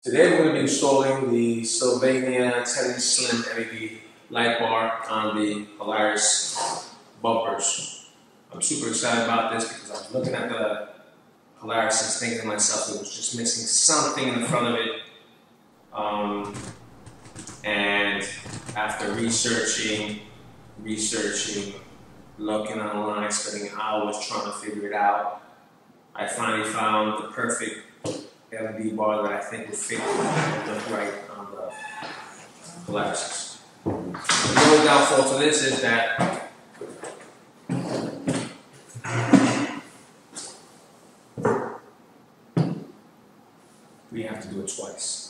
Today we're going to be installing the Sylvania Tele Slim LED light bar on the Polaris bumpers. I'm super excited about this because I was looking at the Polaris and thinking to myself it was just missing something in the front of it. And after researching, looking online, spending hours trying to figure it out, I finally found the perfect LED bar that I think would fit and look right on the Polaris. The only downfall to this is that we have to do it twice.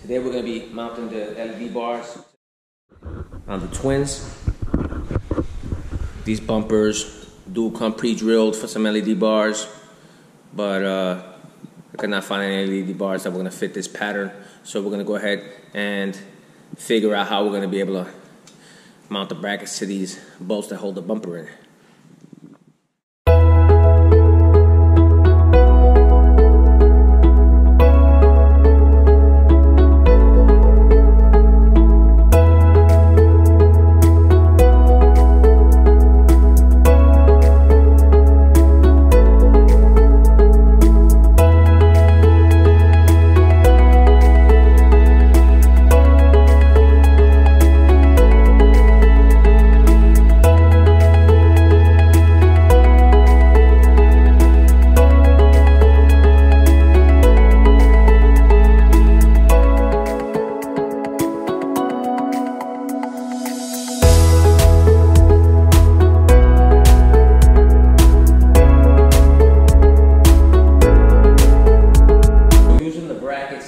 Today we're going to be mounting the LED bars on the twins. These bumpers do come pre-drilled for some LED bars, but I could not find any LED bars that were going to fit this pattern. So we're going to go ahead and figure out how we're going to be able to mount the brackets to these bolts that hold the bumper in.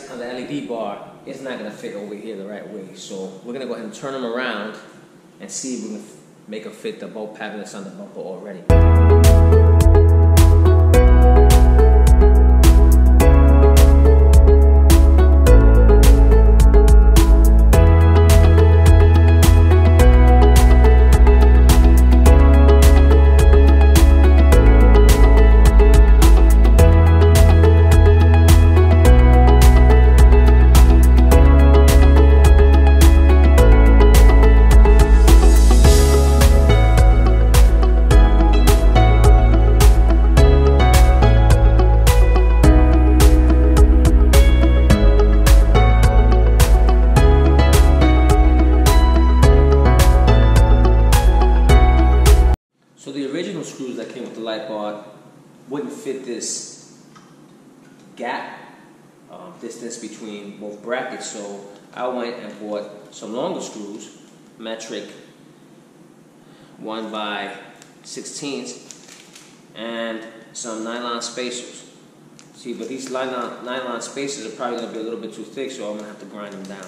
On the LED bar, it's not going to fit over here the right way. So we're going to go ahead and turn them around and see if we can make them fit the bolt pattern that's on the bumper already. So the original screws that came with the light bar wouldn't fit this gap distance between both brackets, so I went and bought some longer screws, metric 1x16, and some nylon spacers. See, but these nylon spacers are probably going to be a little bit too thick, so I'm going to have to grind them down.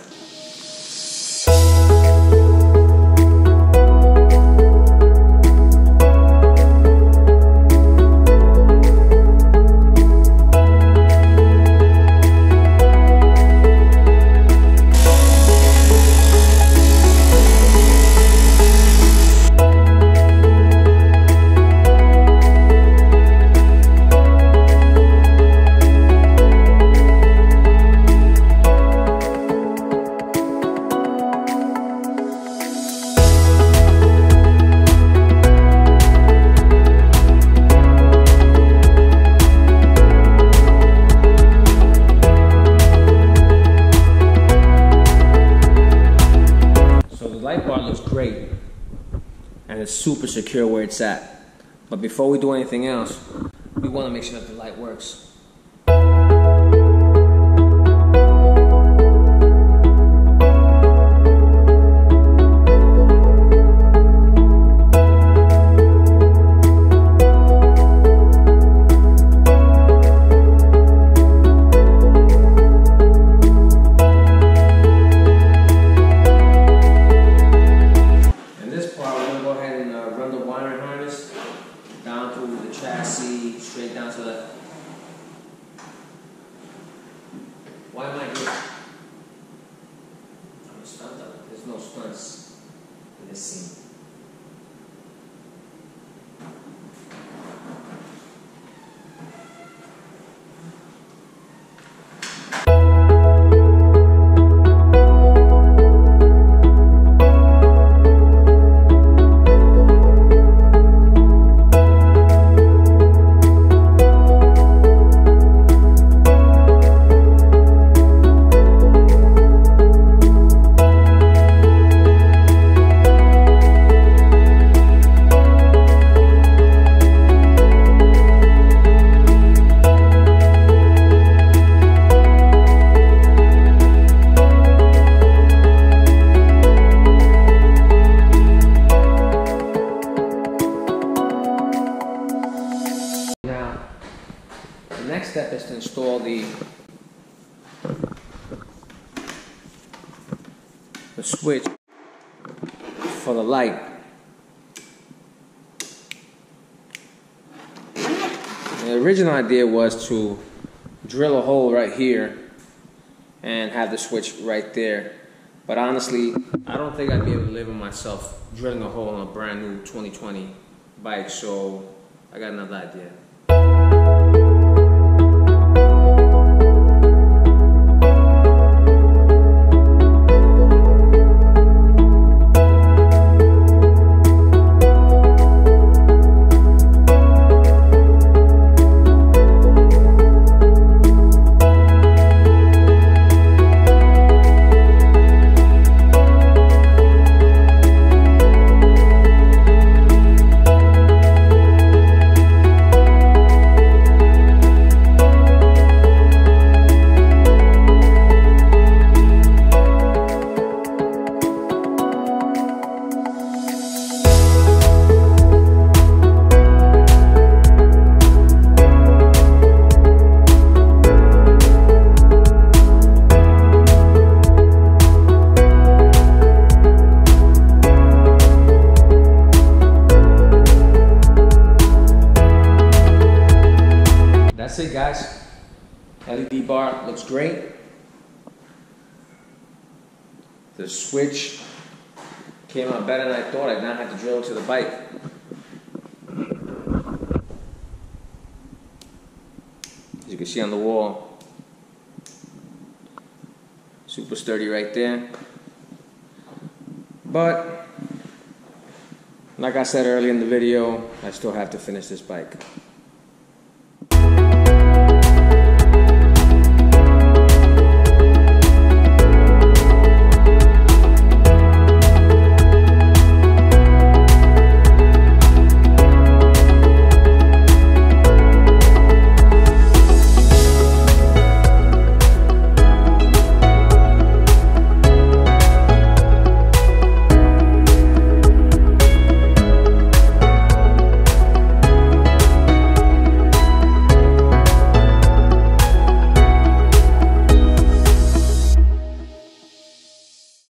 Great, and it's super secure where it's at. But before we do anything else, we want to make sure that the light works. run the wiring harness down through the chassis, straight The next step is to install the switch for the light. The original idea was to drill a hole right here and have the switch right there. But honestly, I don't think I'd be able to live with myself drilling a hole in a brand new 2020 bike, so I got another idea. That's it, guys. LED bar looks great. The switch came out better than I thought. I did not have to drill into the bike. As you can see on the wall, super sturdy right there. But like I said earlier in the video, I still have to finish this bike.